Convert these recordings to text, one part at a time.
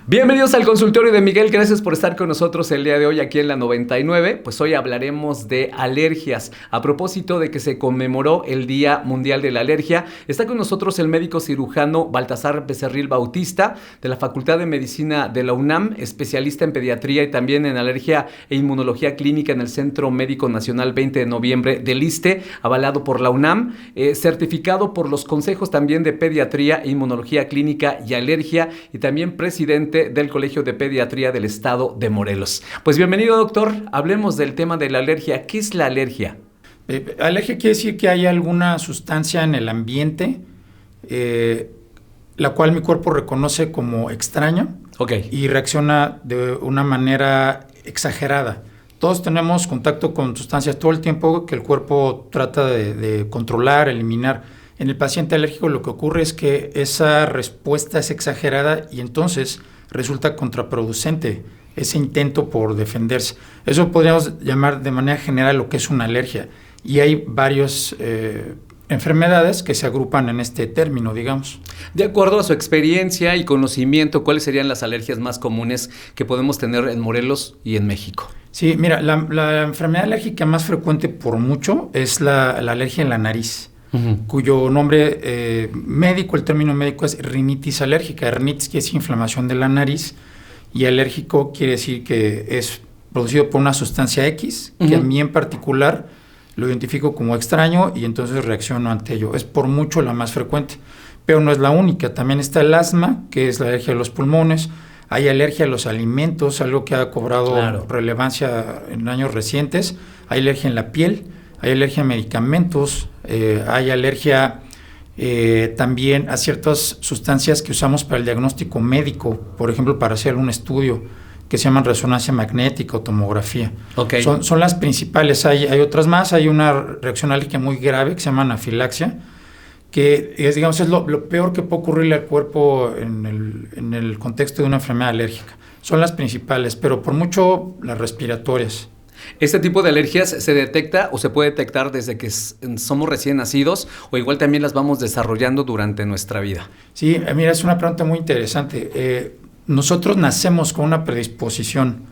Bienvenidos al consultorio de Miguel, gracias por estar con nosotros el día de hoy aquí en la 99. Pues hoy hablaremos de alergias. A propósito de que se conmemoró el Día Mundial de la Alergia, está con nosotros el médico cirujano Baltasar Becerril Bautista de la Facultad de Medicina de la UNAM, especialista en pediatría y también en alergia e inmunología clínica en el Centro Médico Nacional 20 de noviembre del ISSSTE, avalado por la UNAM, certificado por los consejos también de pediatría e inmunología clínica y alergia, y también presidente del Colegio de Pediatría del Estado de Morelos. Pues bienvenido, doctor. Hablemos del tema de la alergia. ¿Qué es la alergia? Alergia quiere decir que hay alguna sustancia en el ambiente, la cual mi cuerpo reconoce como extraña, y reacciona de una manera exagerada. Todos tenemos contacto con sustancias todo el tiempo que el cuerpo trata de controlar, eliminar. En el paciente alérgico lo que ocurre es que esa respuesta es exagerada y entonces resulta contraproducente ese intento por defenderse. Eso podríamos llamar de manera general lo que es una alergia. Y hay varias enfermedades que se agrupan en este término, digamos. De acuerdo a su experiencia y conocimiento, ¿cuáles serían las alergias más comunes que podemos tener en Morelos y en México? Sí, mira, la enfermedad alérgica más frecuente por mucho es la alergia en la nariz. Cuyo nombre médico, el término médico es rinitis alérgica. Rinitis quiere decir inflamación de la nariz y alérgico quiere decir que es producido por una sustancia X, que a mí en particular lo identifico como extraño y entonces reacciono ante ello. Es por mucho la más frecuente, pero no es la única. También está el asma, que es la alergia a los pulmones. Hay alergia a los alimentos, algo que ha cobrado relevancia en años recientes. Hay alergia en la piel. Hay alergia a medicamentos, hay alergia también a ciertas sustancias que usamos para el diagnóstico médico, por ejemplo, para hacer un estudio que se llaman resonancia magnética o tomografía. Son las principales, hay otras más. Hay una reacción alérgica muy grave que se llama anafilaxia, que es lo peor que puede ocurrirle al cuerpo en el contexto de una enfermedad alérgica. Son las principales, pero por mucho las respiratorias. ¿Este tipo de alergias se detecta o se puede detectar desde que somos recién nacidos o igual también las vamos desarrollando durante nuestra vida? Sí, mira, es una pregunta muy interesante. Nosotros nacemos con una predisposición.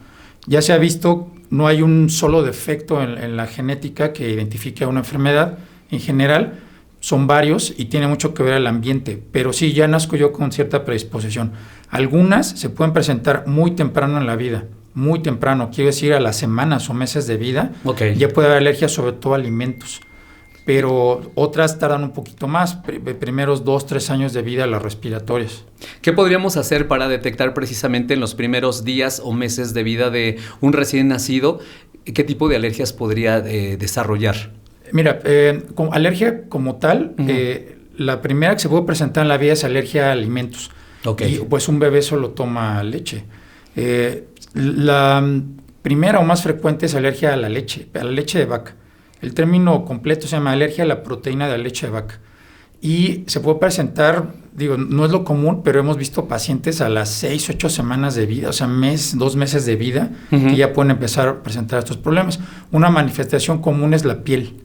Ya se ha visto, no hay un solo defecto en la genética que identifique una enfermedad. En general, son varios y tiene mucho que ver el ambiente. Pero sí, ya nazco yo con cierta predisposición. Algunas se pueden presentar muy temprano en la vida. Muy temprano, quiero decir a las semanas o meses de vida, ya puede haber alergia sobre todo a alimentos, pero otras tardan un poquito más, primeros 2-3 años de vida las respiratorias. ¿Qué podríamos hacer para detectar precisamente en los primeros días o meses de vida de un recién nacido qué tipo de alergias podría desarrollar? Mira, alergia como tal, la primera que se puede presentar en la vida es alergia a alimentos. Y pues un bebé solo toma leche. La primera o más frecuente es alergia a la leche de vaca. El término completo se llama alergia a la proteína de la leche de vaca. Y se puede presentar, no es lo común, pero hemos visto pacientes a las 6-8 semanas de vida, o sea, 2 meses de vida, que ya pueden empezar a presentar estos problemas. Una manifestación común es la piel.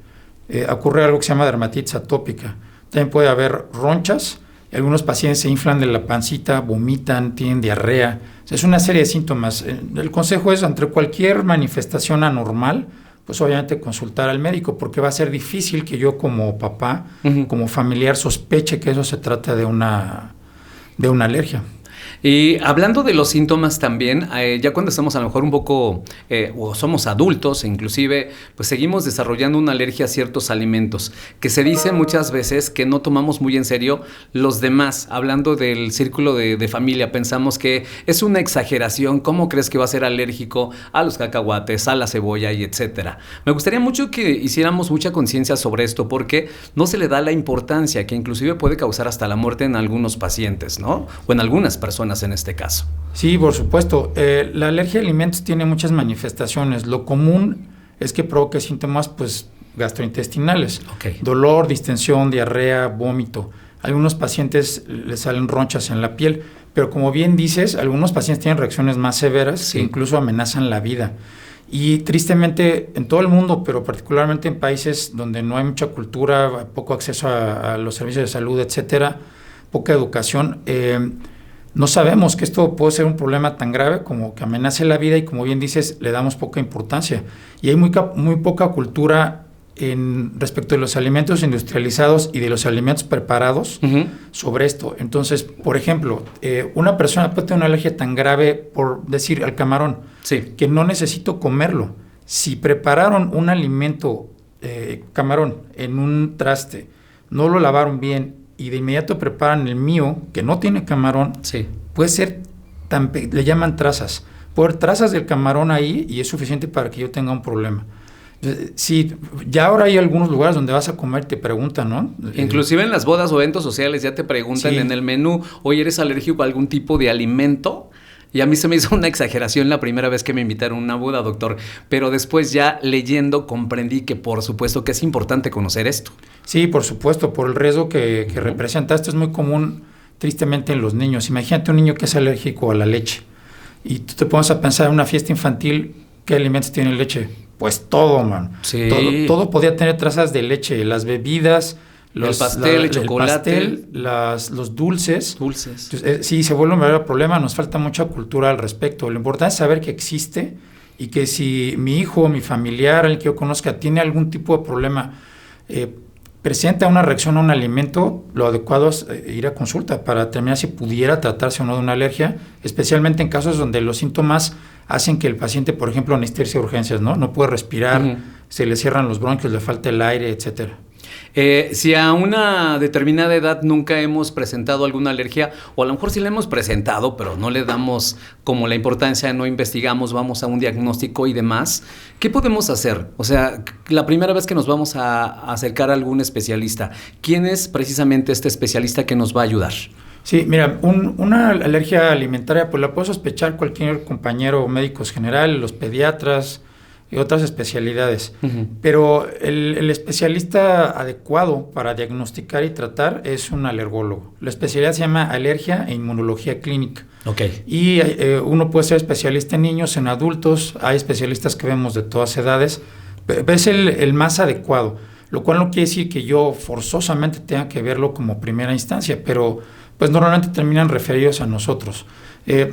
Ocurre algo que se llama dermatitis atópica. También puede haber ronchas. Algunos pacientes se inflan de la pancita, vomitan, tienen diarrea. O sea, es una serie de síntomas. El consejo es, ante cualquier manifestación anormal, pues obviamente consultar al médico, porque va a ser difícil que yo como papá, como familiar, sospeche que eso se trata de una alergia. Y hablando de los síntomas también, ya cuando estamos a lo mejor un poco, o somos adultos inclusive, pues seguimos desarrollando una alergia a ciertos alimentos, que se dice muchas veces que no tomamos muy en serio los demás. Hablando del círculo de familia, pensamos que es una exageración. ¿Cómo crees que va a ser alérgico a los cacahuates, a la cebolla y etcétera? Me gustaría mucho que hiciéramos mucha conciencia sobre esto, porque no se le da la importancia que inclusive puede causar hasta la muerte en algunos pacientes, ¿no? O en algunas personas en este caso. Sí, por supuesto. La alergia a alimentos tiene muchas manifestaciones. Lo común es que provoque síntomas gastrointestinales. Dolor, distensión, diarrea, vómito. A algunos pacientes les salen ronchas en la piel, pero como bien dices, algunos pacientes tienen reacciones más severas que incluso amenazan la vida. Y tristemente en todo el mundo, pero particularmente en países donde no hay mucha cultura, poco acceso a los servicios de salud, etcétera, poca educación, no sabemos que esto puede ser un problema tan grave como que amenace la vida y, como bien dices, le damos poca importancia. Y hay muy poca cultura respecto de los alimentos industrializados y de los alimentos preparados sobre esto. Entonces, por ejemplo, una persona puede tener una alergia tan grave, por decir, al camarón, que no necesito comerlo. Si prepararon un alimento, camarón, en un traste, no lo lavaron bien y de inmediato preparan el mío, que no tiene camarón, puede ser, le llaman trazas. Puede haber trazas del camarón ahí y es suficiente para que yo tenga un problema. Sí, ya ahora hay algunos lugares donde vas a comer y te preguntan, ¿no? Inclusive en las bodas o eventos sociales ya te preguntan en el menú, oye, ¿eres alérgico a algún tipo de alimento? Y a mí se me hizo una exageración la primera vez que me invitaron a una boda, doctor. Pero después ya leyendo comprendí que por supuesto que es importante conocer esto. Sí, por supuesto, por el riesgo que representa. Esto es muy común, tristemente, en los niños. Imagínate un niño que es alérgico a la leche. Y tú te pones a pensar en una fiesta infantil, ¿qué alimentos tiene leche? Pues todo, man. Sí. Todo podía tener trazas de leche. Las bebidas, el pastel, el chocolate, los dulces. Entonces, sí, se vuelve un verdadero problema. Nos falta mucha cultura al respecto. Lo importante es saber que existe y que si mi hijo, mi familiar, el que yo conozca, tiene algún tipo de problema, presenta una reacción a un alimento, lo adecuado es ir a consulta para determinar si pudiera tratarse o no de una alergia, especialmente en casos donde los síntomas hacen que el paciente, por ejemplo, necesite irse a urgencias, ¿no? No puede respirar, se le cierran los bronquios, le falta el aire, etcétera. Si a una determinada edad nunca hemos presentado alguna alergia, o a lo mejor sí la hemos presentado, pero no le damos como la importancia, no investigamos, vamos a un diagnóstico y demás, ¿qué podemos hacer? O sea, la primera vez que nos vamos a acercar a algún especialista, ¿quién es precisamente este especialista que nos va a ayudar? Sí, mira, una alergia alimentaria pues la puede sospechar cualquier compañero, médicos general, los pediatras y otras especialidades. Pero el especialista adecuado para diagnosticar y tratar es un alergólogo. La especialidad se llama alergia e inmunología clínica. Y uno puede ser especialista en niños, en adultos, hay especialistas que vemos de todas edades, pero es el más adecuado, lo cual no quiere decir que yo forzosamente tenga que verlo como primera instancia, pero pues normalmente terminan referidos a nosotros.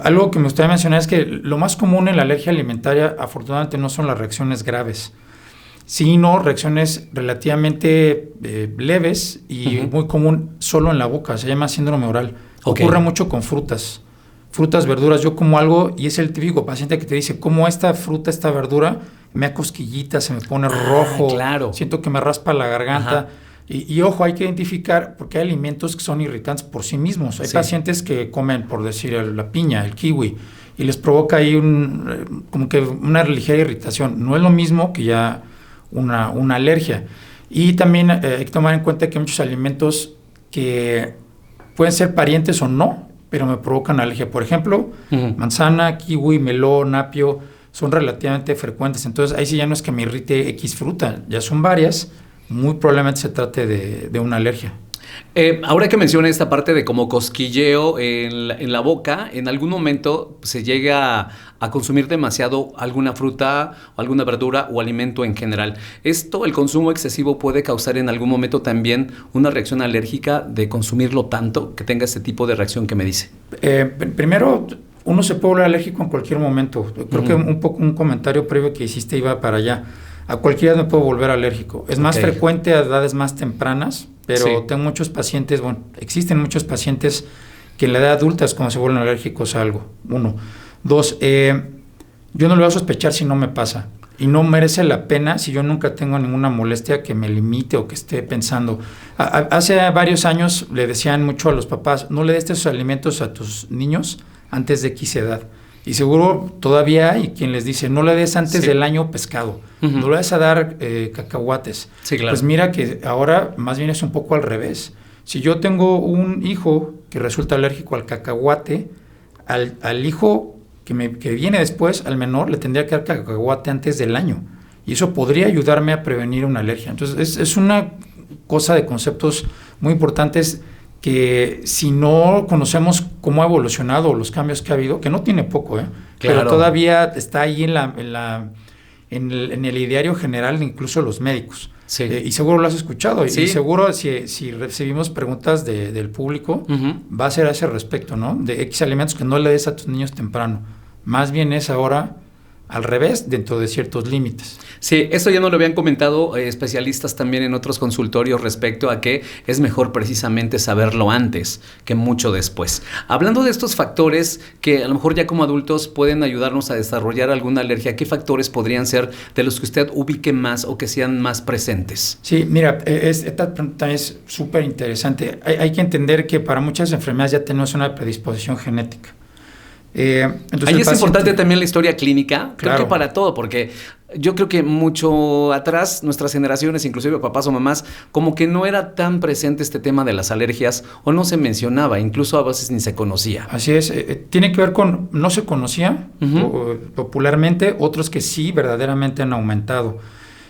Algo que me gustaría mencionar es que lo más común en la alergia alimentaria, afortunadamente, no son las reacciones graves, sino reacciones relativamente leves y muy común solo en la boca. Se llama síndrome oral. Ocurre mucho con frutas, verduras. Yo como algo y es el típico paciente que te dice, como esta fruta, esta verdura, me da cosquillitas, se me pone rojo, siento que me raspa la garganta. Y ojo, hay que identificar porque hay alimentos que son irritantes por sí mismos. Hay pacientes que comen, por decir, la piña, el kiwi, y les provoca ahí como que una ligera irritación. No es lo mismo que ya una alergia. Y también hay que tomar en cuenta que hay muchos alimentos que pueden ser parientes o no, pero me provocan alergia. Por ejemplo, manzana, kiwi, melón, apio, son relativamente frecuentes. Entonces, ahí sí ya no es que me irrite X fruta, ya son varias. Muy probablemente se trate de una alergia. Ahora que menciona esta parte de como cosquilleo en la boca, ¿en algún momento se llega a consumir demasiado alguna fruta, alguna verdura o alimento en general? ¿Esto, el consumo excesivo, puede causar en algún momento también una reacción alérgica de consumirlo tanto que tenga este tipo de reacción que me dice? Primero, uno se puede volver alérgico en cualquier momento. Creo que un comentario previo que hiciste iba para allá. A cualquier edad me puedo volver alérgico. Es más frecuente a edades más tempranas, pero tengo muchos pacientes, existen muchos pacientes que en la edad adulta es cuando se vuelven alérgicos a algo. 1. 2, yo no lo voy a sospechar si no me pasa. Y no merece la pena si yo nunca tengo ninguna molestia que me limite o que esté pensando. Hace varios años le decían mucho a los papás, no le des esos alimentos a tus niños antes de X edad. Y seguro todavía hay quien les dice, no le des antes del año pescado, no le des a dar cacahuates. Pues mira que ahora más bien es un poco al revés. Si yo tengo un hijo que resulta alérgico al cacahuate, al hijo que viene después, al menor, le tendría que dar cacahuate antes del año. Y eso podría ayudarme a prevenir una alergia. Entonces es una cosa de conceptos muy importantes que si no conocemos cómo ha evolucionado los cambios que ha habido, que no tiene poco, pero todavía está ahí en el ideario general, incluso los médicos. Sí. Y seguro lo has escuchado. Sí. Y seguro si recibimos preguntas del público, va a ser a ese respecto, ¿no? De X alimentos que no le des a tus niños temprano. Más bien es ahora al revés, dentro de ciertos límites. Sí, eso ya nos lo habían comentado especialistas también en otros consultorios respecto a que es mejor precisamente saberlo antes que mucho después. Hablando de estos factores que a lo mejor ya como adultos pueden ayudarnos a desarrollar alguna alergia, ¿qué factores podrían ser de los que usted ubique más o que sean más presentes? Sí, mira, esta pregunta es súper interesante. Hay que entender que para muchas enfermedades ya tenemos una predisposición genética. Entonces ahí es importante también la historia clínica, claro. Creo que para todo, porque yo creo que mucho atrás, nuestras generaciones, inclusive papás o mamás, como que no era tan presente este tema de las alergias o no se mencionaba, incluso a veces ni se conocía. Así es, tiene que ver con, no se conocía popularmente, otros que sí verdaderamente han aumentado.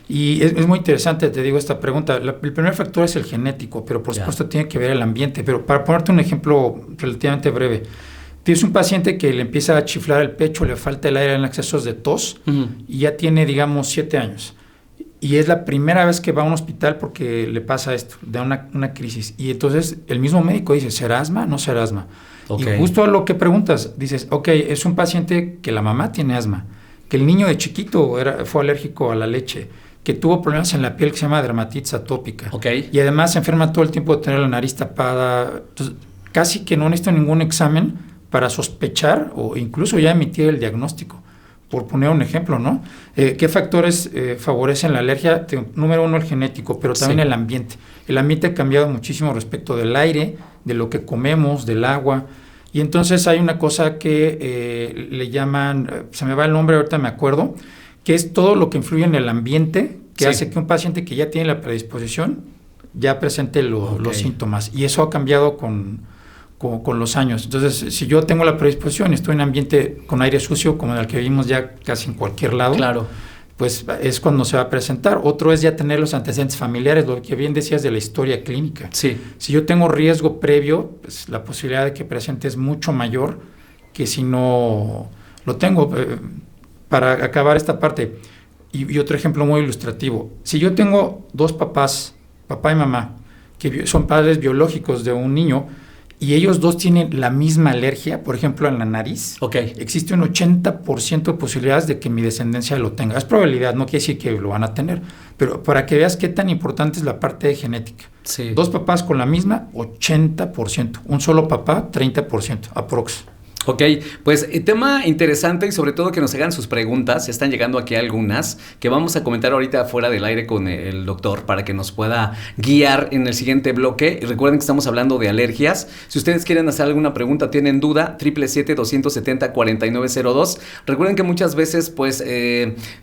Y es muy interesante, te digo, esta pregunta. El primer factor es el genético, pero por supuesto tiene que ver el ambiente. Pero para ponerte un ejemplo relativamente breve, tienes un paciente que le empieza a chiflar el pecho, le falta el aire en excesos de tos y ya tiene, digamos, 7 años. Y es la primera vez que va a un hospital porque le pasa esto, da una crisis. Y entonces el mismo médico dice, ¿será asma? ¿No será asma? Okay. Y justo a lo que preguntas, dices, ok, es un paciente que la mamá tiene asma, que el niño de chiquito fue alérgico a la leche, que tuvo problemas en la piel que se llama dermatitis atópica. Okay. Y además se enferma todo el tiempo de tener la nariz tapada. Entonces, casi que no necesita ningún examen para sospechar o incluso ya emitir el diagnóstico, por poner un ejemplo, ¿no? ¿Qué factores favorecen la alergia? Número uno, el genético, pero también el ambiente. El ambiente ha cambiado muchísimo respecto del aire, de lo que comemos, del agua. Y entonces hay una cosa que le llaman, se me va el nombre, ahorita me acuerdo, que es todo lo que influye en el ambiente, que hace que un paciente que ya tiene la predisposición ya presente los síntomas. Y eso ha cambiado con los años. Entonces, si yo tengo la predisposición, estoy en un ambiente con aire sucio, como el que vivimos ya casi en cualquier lado, claro, pues es cuando se va a presentar. Otro es ya tener los antecedentes familiares, lo que bien decías de la historia clínica. Sí. Si yo tengo riesgo previo, pues la posibilidad de que presente es mucho mayor que si no lo tengo. Para acabar esta parte, y otro ejemplo muy ilustrativo, si yo tengo dos papás, papá y mamá, que son padres biológicos de un niño, y ellos dos tienen la misma alergia, por ejemplo, en la nariz, existe un 80% de posibilidades de que mi descendencia lo tenga. Es probabilidad, no quiere decir que lo van a tener, pero para que veas qué tan importante es la parte de genética. Sí. Dos papás con la misma, 80%. Un solo papá, 30%, aprox. Ok, pues tema interesante y sobre todo que nos hagan sus preguntas. Están llegando aquí algunas que vamos a comentar ahorita fuera del aire con el doctor para que nos pueda guiar en el siguiente bloque. Y recuerden que estamos hablando de alergias. Si ustedes quieren hacer alguna pregunta, tienen duda, 777-270-4902. Recuerden que muchas veces pues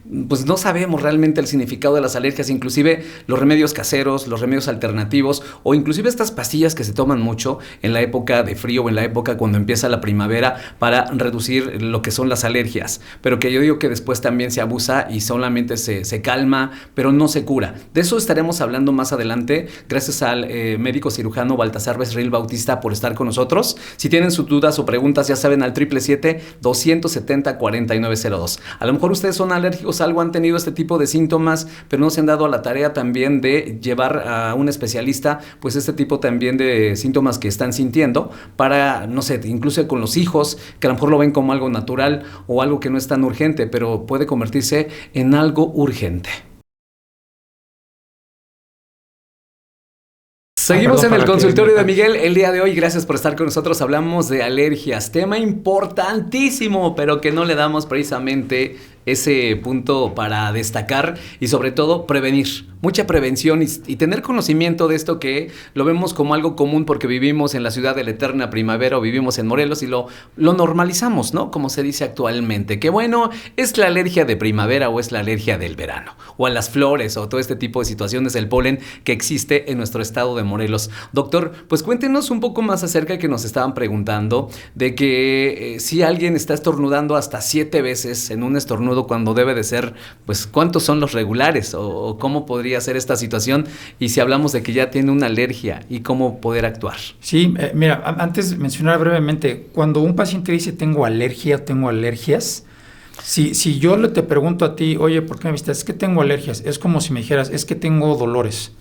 no sabemos realmente el significado de las alergias, inclusive los remedios caseros, los remedios alternativos o inclusive estas pastillas que se toman mucho en la época de frío o en la época cuando empieza la primavera para reducir lo que son las alergias, pero que yo digo que después también se abusa y solamente se calma, pero no se cura. De eso estaremos hablando más adelante, gracias al médico cirujano Baltasar Becerril Bautista por estar con nosotros. Si tienen sus dudas o preguntas, ya saben, al 777-270-4902. A lo mejor ustedes son alérgicos a algo, han tenido este tipo de síntomas, pero no se han dado a la tarea también de llevar a un especialista, pues este tipo también de síntomas que están sintiendo, para, no sé, incluso con los hijos, que a lo mejor lo ven como algo natural o algo que no es tan urgente, pero puede convertirse en algo urgente. Seguimos en el consultorio de Miguel el día de hoy. Gracias por estar con nosotros. Hablamos de alergias, tema importantísimo, pero que no le damos precisamente ese punto para destacar y sobre todo prevenir. Mucha prevención y tener conocimiento de esto, que lo vemos como algo común porque vivimos en la ciudad de la eterna primavera o vivimos en Morelos y lo normalizamos, ¿no? Como se dice actualmente, que bueno, es la alergia de primavera o es la alergia del verano o a las flores o todo este tipo de situaciones, el polen que existe en nuestro estado de Morelos. Doctor, pues cuéntenos un poco más acerca de que nos estaban preguntando de que si alguien está estornudando hasta 7 veces en un estornudo cuando debe de ser, pues ¿cuántos son los regulares o cómo podría ser esta situación? Y si hablamos de que ya tiene una alergia y cómo poder actuar. Sí, mira, antes mencionar brevemente, cuando un paciente dice tengo alergia, tengo alergias, Si yo te pregunto a ti, oye, ¿por qué me visitas? Es que tengo alergias. Es como si me dijeras, es que tengo dolores.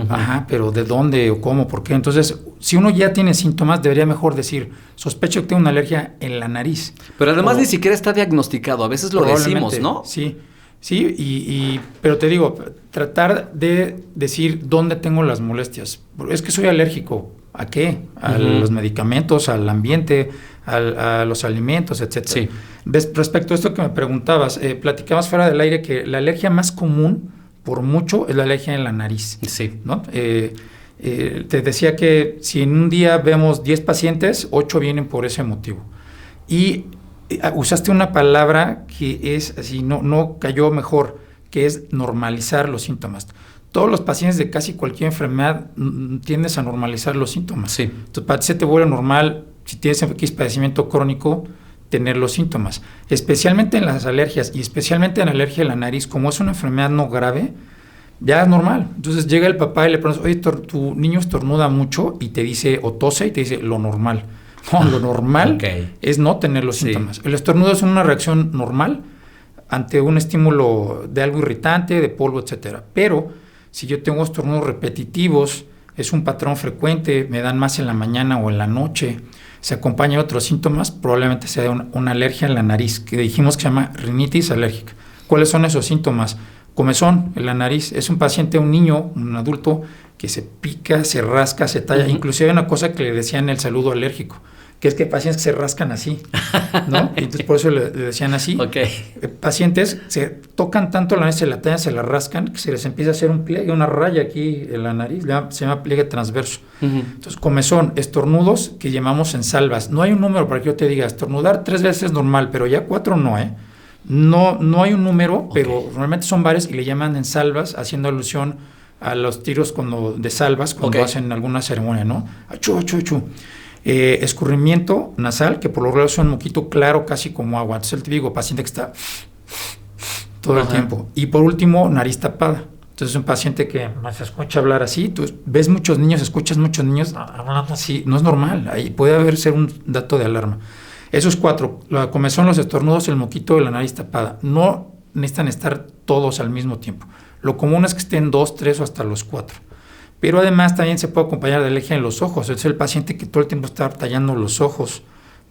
Ajá, pero ¿de dónde o cómo? ¿Por qué? Entonces, si uno ya tiene síntomas, debería mejor decir, sospecho que tengo una alergia en la nariz. Pero además ni siquiera está diagnosticado, a veces lo decimos, ¿no? Sí, pero te digo, tratar de decir dónde tengo las molestias. Es que soy alérgico. ¿A qué? A los medicamentos, al ambiente, a los alimentos, etcétera. Sí. Respecto a esto que me preguntabas, platicamos fuera del aire que la alergia más común, por mucho, es la alergia en la nariz. Sí. ¿No? Te decía que si en un día vemos 10 pacientes, 8 vienen por ese motivo. Y usaste una palabra que es así, no cayó mejor, que es normalizar los síntomas. Todos los pacientes de casi cualquier enfermedad tiendes a normalizar los síntomas. Sí. Entonces, para ti se te vuelve normal, si tienes X padecimiento crónico, tener los síntomas. Especialmente en las alergias y especialmente en la alergia de la nariz, como es una enfermedad no grave, ya es normal. Entonces llega el papá y le preguntas, oye, tu niño estornuda mucho y te dice, o tose y te dice, lo normal. No, lo normal es no tener los síntomas. El estornudo es una reacción normal ante un estímulo de algo irritante, de polvo, etcétera. Pero si yo tengo estornudos repetitivos, es un patrón frecuente, me dan más en la mañana o en la noche, se acompaña de otros síntomas, probablemente sea una alergia en la nariz, que dijimos que se llama rinitis alérgica. ¿Cuáles son esos síntomas? Comezón en la nariz. Es un paciente, un niño, un adulto, que se pica, se rasca, se talla. Inclusive hay una cosa que le decían el saludo alérgico, que es que hay pacientes que se rascan así, ¿no? Entonces por eso le decían así. Pacientes se tocan tanto la nariz, se la tallan, se la rascan, que se les empieza a hacer un pliegue, una raya aquí en la nariz, se llama pliegue transverso. Entonces, comezón, estornudos que llamamos en salvas. No hay un número para que yo te diga, estornudar 3 veces es normal, pero ya 4 no, ¿eh? No hay un número, pero normalmente son varios y le llaman en salvas, haciendo alusión a los tiros de salvas cuando hacen alguna ceremonia, ¿no? Achú, achú, achú. Escurrimiento nasal, que por lo regular es un moquito claro, casi como agua. Entonces el típico paciente que está todo el tiempo. Y por último, nariz tapada. Entonces es un paciente que se escucha hablar así. Tú ves muchos niños, escuchas muchos niños hablando así. No es normal. Ahí puede ser un dato de alarma. Esos 4, la comezón, los estornudos, el moquito y la nariz tapada. No necesitan estar todos al mismo tiempo. Lo común es que estén 2, 3 o hasta los 4. Pero además también se puede acompañar de alergia en los ojos. Es el paciente que todo el tiempo está tallando los ojos,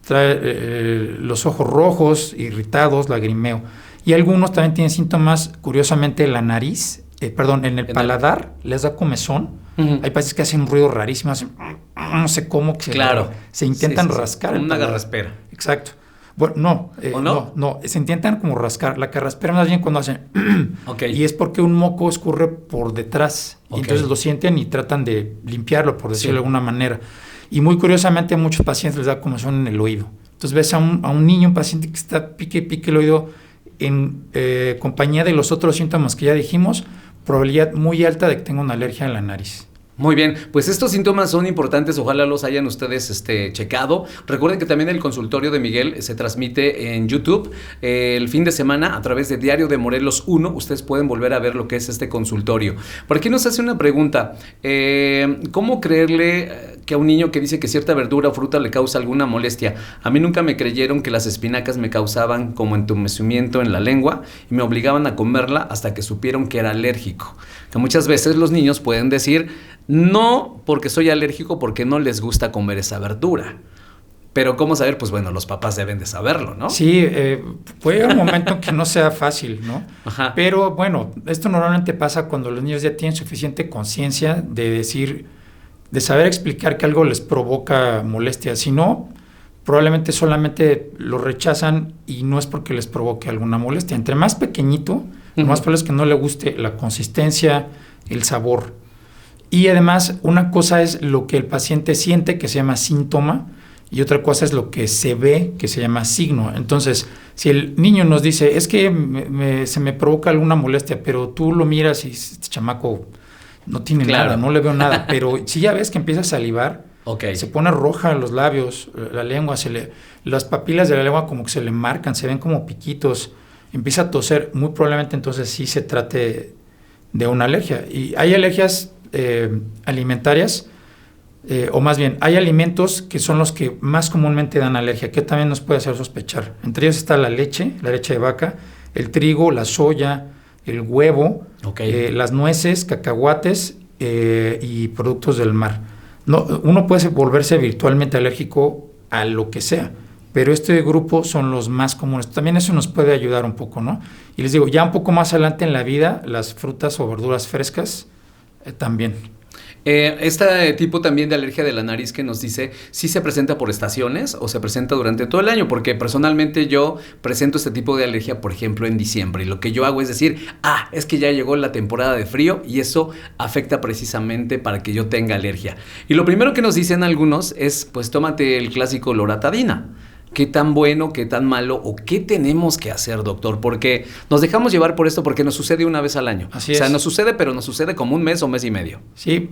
trae los ojos rojos, irritados, lagrimeo. Y algunos también tienen síntomas, curiosamente, en la nariz, en el paladar, les da comezón. Hay pacientes que hacen un ruido rarísimo, hacen, no sé cómo, que se intentan rascar. Una garraspera. Exacto. Bueno, no, se intentan como rascar. La carraspera más bien cuando hacen y es porque un moco escurre por detrás. Y entonces lo sienten y tratan de limpiarlo, por decirlo de alguna manera. Y muy curiosamente a muchos pacientes les da comezón en el oído. Entonces ves a un niño, un paciente que está pique el oído en compañía de los otros síntomas que ya dijimos, probabilidad muy alta de que tenga una alergia en la nariz. Muy bien, pues estos síntomas son importantes, ojalá los hayan ustedes checado. Recuerden que también el consultorio de Miguel se transmite en YouTube el fin de semana a través de Diario de Morelos 1. Ustedes pueden volver a ver lo que es este consultorio. Por aquí nos hace una pregunta, ¿cómo creerle que a un niño que dice que cierta verdura o fruta le causa alguna molestia? A mí nunca me creyeron que las espinacas me causaban como entumecimiento en la lengua y me obligaban a comerla hasta que supieron que era alérgico. Que muchas veces los niños pueden decir, no porque soy alérgico, porque no les gusta comer esa verdura. Pero ¿cómo saber? Pues bueno, los papás deben de saberlo, ¿no? Sí, puede haber un momento en que no sea fácil, ¿no? Pero bueno, esto normalmente pasa cuando los niños ya tienen suficiente conciencia de saber explicar que algo les provoca molestia. Si no, probablemente solamente lo rechazan y no es porque les provoque alguna molestia. Entre más pequeñito, lo más probable es que no le guste la consistencia, el sabor. Y además, una cosa es lo que el paciente siente, que se llama síntoma, y otra cosa es lo que se ve, que se llama signo. Entonces, si el niño nos dice, es que se me provoca alguna molestia, pero tú lo miras y este chamaco no tiene nada, no le veo nada, pero si ya ves que empieza a salivar, se pone roja los labios, la lengua, las papilas de la lengua como que se le marcan, se ven como piquitos, empieza a toser, muy probablemente entonces sí se trate de una alergia. Y hay alergias alimentarias o más bien, hay alimentos que son los que más comúnmente dan alergia, que también nos puede hacer sospechar. Entre ellos está la leche de vaca, el trigo, la soya, el huevo, las nueces, cacahuates y productos del mar. No, uno puede volverse virtualmente alérgico a lo que sea, pero este grupo son los más comunes. También eso nos puede ayudar un poco, ¿no? Y les digo, ya un poco más adelante en la vida, las frutas o verduras frescas también. Este tipo también de alergia de la nariz que nos dice, ¿sí se presenta por estaciones o se presenta durante todo el año? Porque personalmente yo presento este tipo de alergia, por ejemplo, en diciembre. Y lo que yo hago es decir, es que ya llegó la temporada de frío y eso afecta precisamente para que yo tenga alergia. Y lo primero que nos dicen algunos es, pues tómate el clásico loratadina. ¿Qué tan bueno, qué tan malo o qué tenemos que hacer, doctor? Porque nos dejamos llevar por esto porque nos sucede una vez al año. Así es. O sea, nos sucede, pero nos sucede como un mes o mes y medio. Sí,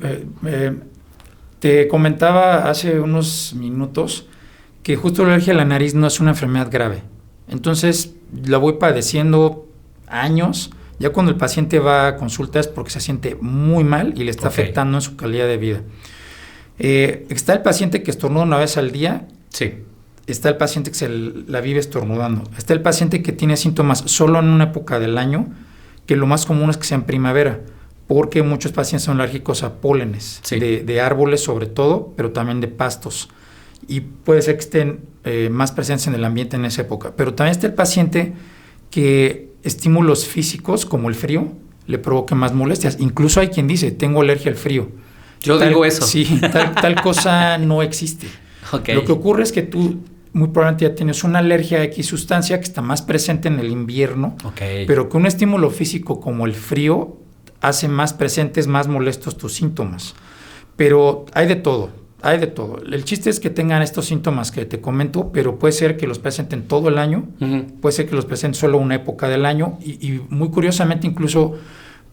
te comentaba hace unos minutos que justo la alergia a la nariz no es una enfermedad grave. Entonces, la voy padeciendo años. Ya cuando el paciente va a consulta es porque se siente muy mal y le está afectando en su calidad de vida. Está el paciente que estornuda una vez al día. Sí. Está el paciente que se la vive estornudando. Está el paciente que tiene síntomas solo en una época del año, que lo más común es que sea en primavera, porque muchos pacientes son alérgicos a pólenes, de árboles sobre todo, pero también de pastos. Y puede ser que estén más presentes en el ambiente en esa época. Pero también está el paciente que estímulos físicos, como el frío, le provoquen más molestias. Incluso hay quien dice, tengo alergia al frío. Yo digo eso. Sí, tal cosa no existe. Lo que ocurre es que tú muy probablemente ya tienes una alergia a X sustancia que está más presente en el invierno, pero que un estímulo físico como el frío hace más presentes, más molestos tus síntomas. Pero hay de todo. El chiste es que tengan estos síntomas que te comento, pero puede ser que los presenten todo el año, puede ser que los presenten solo una época del año y muy curiosamente incluso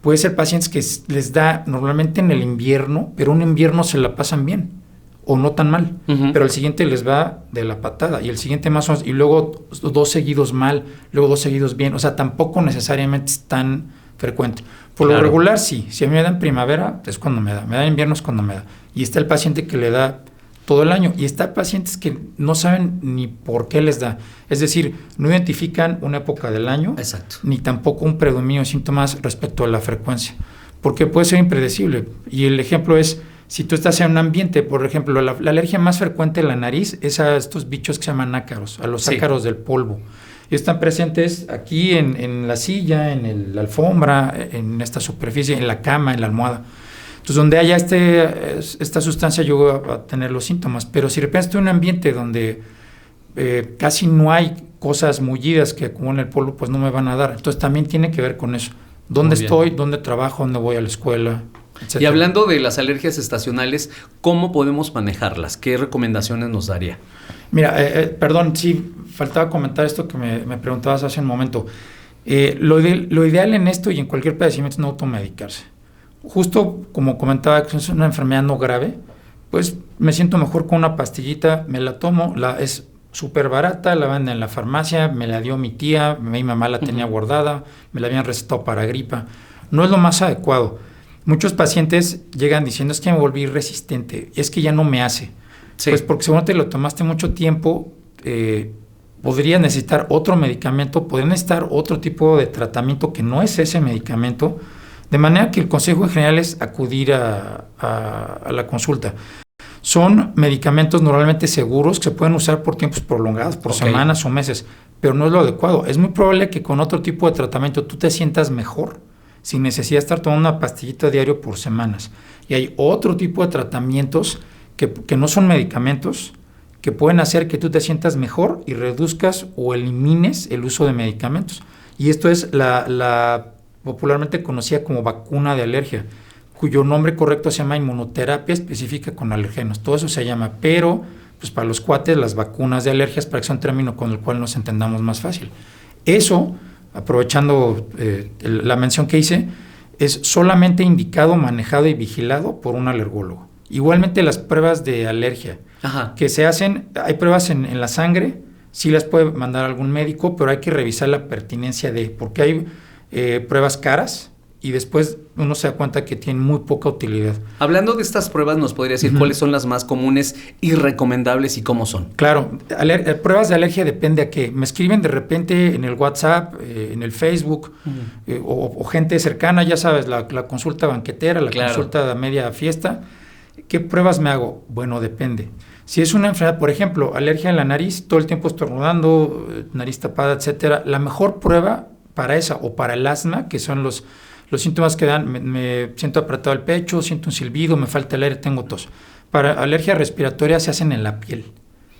puede ser pacientes que les da normalmente en el invierno, pero un invierno se la pasan bien o no tan mal, pero el siguiente les va de la patada y el siguiente más o menos, y luego 2 seguidos mal, luego 2 seguidos bien, o sea, tampoco necesariamente es tan frecuente. Por lo regular sí, si a mí me da en primavera es cuando me da en invierno es cuando me da, y está el paciente que le da todo el año, y está pacientes que no saben ni por qué les da, es decir, no identifican una época del año, ni tampoco un predominio de síntomas respecto a la frecuencia, porque puede ser impredecible, y el ejemplo es, si tú estás en un ambiente, por ejemplo, la alergia más frecuente en la nariz es a estos bichos que se llaman ácaros, a los ácaros del polvo. Y están presentes aquí en la silla, en la alfombra, en esta superficie, en la cama, en la almohada. Entonces, donde haya esta sustancia, yo voy a tener los síntomas. Pero si de repente estoy en un ambiente donde casi no hay cosas mullidas que acumulan el polvo, pues no me van a dar. Entonces, también tiene que ver con eso. ¿Dónde estoy? ¿Dónde trabajo? ¿Dónde voy a la escuela? Etcétera. Y hablando de las alergias estacionales, ¿cómo podemos manejarlas? ¿Qué recomendaciones nos daría? Mira, perdón, sí, faltaba comentar esto que me preguntabas hace un momento. Lo ideal en esto y en cualquier padecimiento es no automedicarse. Justo como comentaba que es una enfermedad no grave, pues me siento mejor con una pastillita, me la tomo, es súper barata, la venden en la farmacia, me la dio mi tía, mi mamá la tenía guardada, me la habían recetado para gripa. No es lo más adecuado. Muchos pacientes llegan diciendo, es que me volví resistente, es que ya no me hace. Pues porque seguramente lo tomaste mucho tiempo, podría necesitar otro medicamento, podría necesitar otro tipo de tratamiento que no es ese medicamento, de manera que el consejo en general es acudir a la consulta. Son medicamentos normalmente seguros que se pueden usar por tiempos prolongados, por semanas o meses, pero no es lo adecuado. Es muy probable que con otro tipo de tratamiento tú te sientas mejor, sin necesidad de estar tomando una pastillita diario por semanas. Y hay otro tipo de tratamientos que no son medicamentos, que pueden hacer que tú te sientas mejor y reduzcas o elimines el uso de medicamentos. Y esto es la popularmente conocida como vacuna de alergia, cuyo nombre correcto se llama inmunoterapia específica con alergenos. Todo eso se llama, pero pues para los cuates las vacunas de alergias para que sea un término con el cual nos entendamos más fácil. Eso, aprovechando la mención que hice, es solamente indicado, manejado y vigilado por un alergólogo. Igualmente las pruebas de alergia que se hacen, hay pruebas en la sangre, sí las puede mandar algún médico, pero hay que revisar la pertinencia porque hay pruebas caras y después uno se da cuenta que tienen muy poca utilidad. Hablando de estas pruebas, ¿nos podría decir cuáles son las más comunes y recomendables y cómo son? Claro, pruebas de alergia depende a qué. Me escriben de repente en el WhatsApp, en el Facebook, o gente cercana, ya sabes, la consulta banquetera, la consulta de media fiesta. ¿Qué pruebas me hago? Bueno, depende. Si es una enfermedad, por ejemplo, alergia en la nariz, todo el tiempo estornudando, nariz tapada, etcétera, la mejor prueba para esa o para el asma, que son los síntomas que dan, me siento apretado el pecho, siento un silbido, me falta el aire, tengo tos. Para alergia respiratoria se hacen en la piel,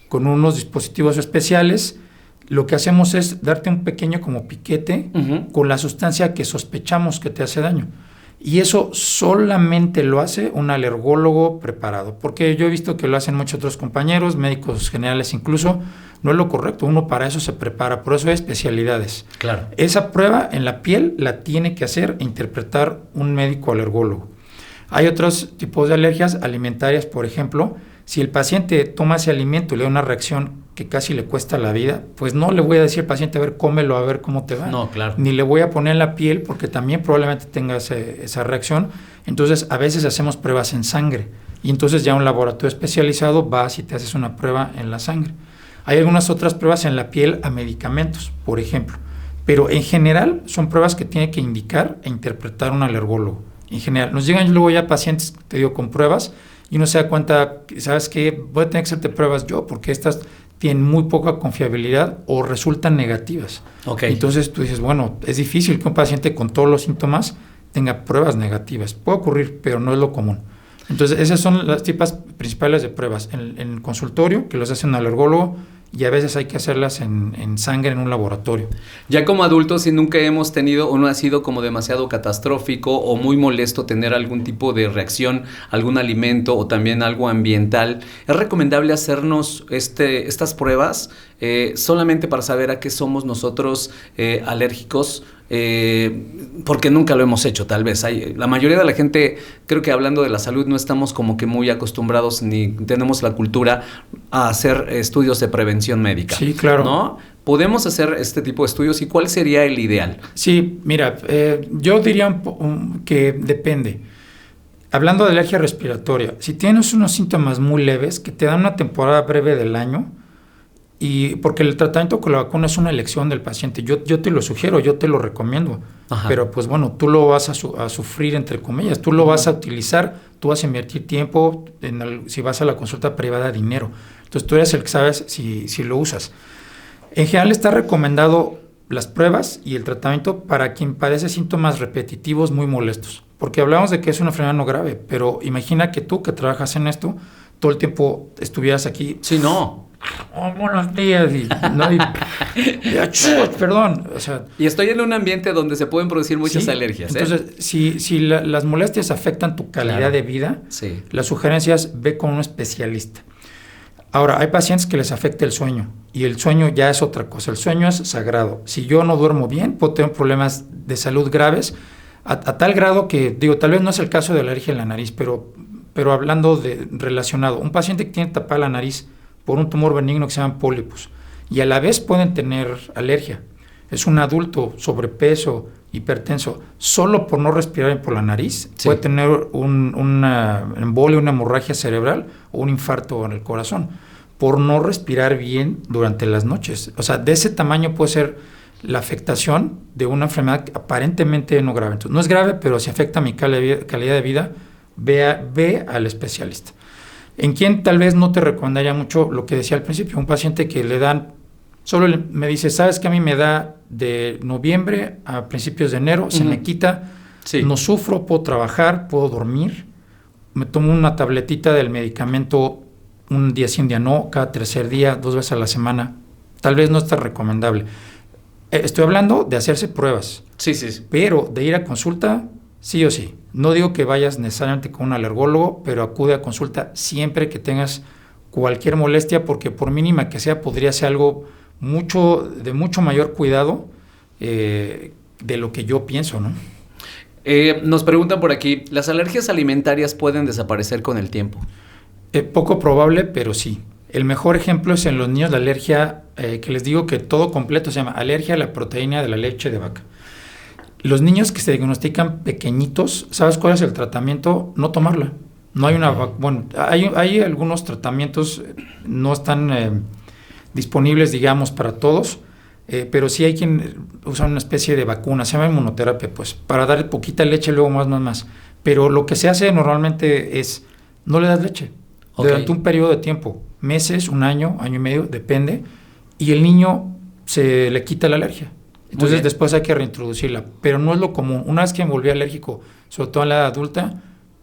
con unos dispositivos especiales. Lo que hacemos es darte un pequeño como piquete con la sustancia que sospechamos que te hace daño. Y eso solamente lo hace un alergólogo preparado, porque yo he visto que lo hacen muchos otros compañeros, médicos generales incluso. No es lo correcto, uno para eso se prepara, por eso hay especialidades. Claro. Esa prueba en la piel la tiene que hacer e interpretar un médico alergólogo. Hay otros tipos de alergias alimentarias, por ejemplo, si el paciente toma ese alimento y le da una reacción que casi le cuesta la vida, pues no le voy a decir al paciente, a ver, cómelo, a ver cómo te va. No, claro. Ni le voy a poner en la piel porque también probablemente tenga esa reacción. Entonces, a veces hacemos pruebas en sangre y entonces ya un laboratorio especializado vas y te haces una prueba en la sangre. Hay algunas otras pruebas en la piel a medicamentos, por ejemplo, pero en general son pruebas que tiene que indicar e interpretar un alergólogo. En general, nos llegan luego ya pacientes, te digo, con pruebas y uno se da cuenta, ¿sabes qué? Voy a tener que hacerte pruebas yo porque estas tienen muy poca confiabilidad o resultan negativas. Okay. Entonces tú dices, bueno, es difícil que un paciente con todos los síntomas tenga pruebas negativas. Puede ocurrir, pero no es lo común. Entonces esas son las tipos principales de pruebas. En el consultorio, que los hace un alergólogo, y a veces hay que hacerlas en sangre en un laboratorio. Ya como adultos, si nunca hemos tenido o no ha sido como demasiado catastrófico o muy molesto tener algún tipo de reacción, algún alimento o también algo ambiental, ¿es recomendable hacernos estas pruebas solamente para saber a qué somos nosotros alérgicos? Porque nunca lo hemos hecho, tal vez. La mayoría de la gente, creo que hablando de la salud, no estamos como que muy acostumbrados ni tenemos la cultura a hacer estudios de prevención médica. Sí, claro. ¿No? ¿Podemos hacer este tipo de estudios y cuál sería el ideal? Sí, mira, yo diría que depende. Hablando de alergia respiratoria, si tienes unos síntomas muy leves que te dan una temporada breve del año, y porque el tratamiento con la vacuna es una elección del paciente, yo te lo sugiero, yo te lo recomiendo. Ajá. Pero pues bueno, tú lo vas a sufrir, entre comillas, tú lo vas a utilizar, tú vas a invertir tiempo, si vas a la consulta privada, dinero. Entonces tú eres el que sabes si lo usas. En general está recomendado las pruebas y el tratamiento para quien padece síntomas repetitivos muy molestos. Porque hablamos de que es una enfermedad no grave, pero imagina que tú que trabajas en esto, todo el tiempo estuvieras aquí. Sí, no. Oh, buenos días. Perdón. O sea, y estoy en un ambiente donde se pueden producir muchas alergias. Entonces, si las molestias afectan tu calidad de vida, las sugerencias ve con un especialista. Ahora, hay pacientes que les afecta el sueño y el sueño ya es otra cosa. El sueño es sagrado. Si yo no duermo bien, puedo tener problemas de salud graves a tal grado que, tal vez no es el caso de alergia en la nariz, pero hablando de relacionado, un paciente que tiene tapada la nariz por un tumor benigno que se llaman pólipos y a la vez pueden tener alergia. Es un adulto sobrepeso, hipertenso, solo por no respirar bien por la nariz, puede tener una embolia, una hemorragia cerebral o un infarto en el corazón por no respirar bien durante las noches. O sea, de ese tamaño puede ser la afectación de una enfermedad aparentemente no grave. Entonces, no es grave, pero si afecta mi calidad de vida, ve al especialista. En quien tal vez no te recomendaría mucho lo que decía al principio, un paciente que le dan, solo me dice, ¿sabes que a mí me da de noviembre a principios de enero? Se me quita, no sufro, puedo trabajar, puedo dormir, me tomo una tabletita del medicamento un día sí, un día no, cada tercer día, 2 veces a la semana, tal vez no está recomendable. Estoy hablando de hacerse pruebas, pero de ir a consulta, sí o sí. No digo que vayas necesariamente con un alergólogo, pero acude a consulta siempre que tengas cualquier molestia, porque por mínima que sea, podría ser algo de mucho mayor cuidado de lo que yo pienso, ¿no? Nos preguntan por aquí, ¿las alergias alimentarias pueden desaparecer con el tiempo? Poco probable, pero sí. El mejor ejemplo es en los niños la alergia, que les digo que todo completo se llama alergia a la proteína de la leche de vaca. Los niños que se diagnostican pequeñitos, ¿sabes cuál es el tratamiento? No tomarla. No hay bueno, hay algunos tratamientos, no están disponibles, digamos, para todos, pero sí hay quien usa una especie de vacuna, se llama inmunoterapia, pues, para darle poquita leche, luego más. Pero lo que se hace normalmente es, no le das leche, durante un periodo de tiempo, meses, un año, año y medio, depende, y el niño se le quita la alergia. Entonces después hay que reintroducirla, pero no es lo común. Una vez que me volví alérgico, sobre todo en la edad adulta,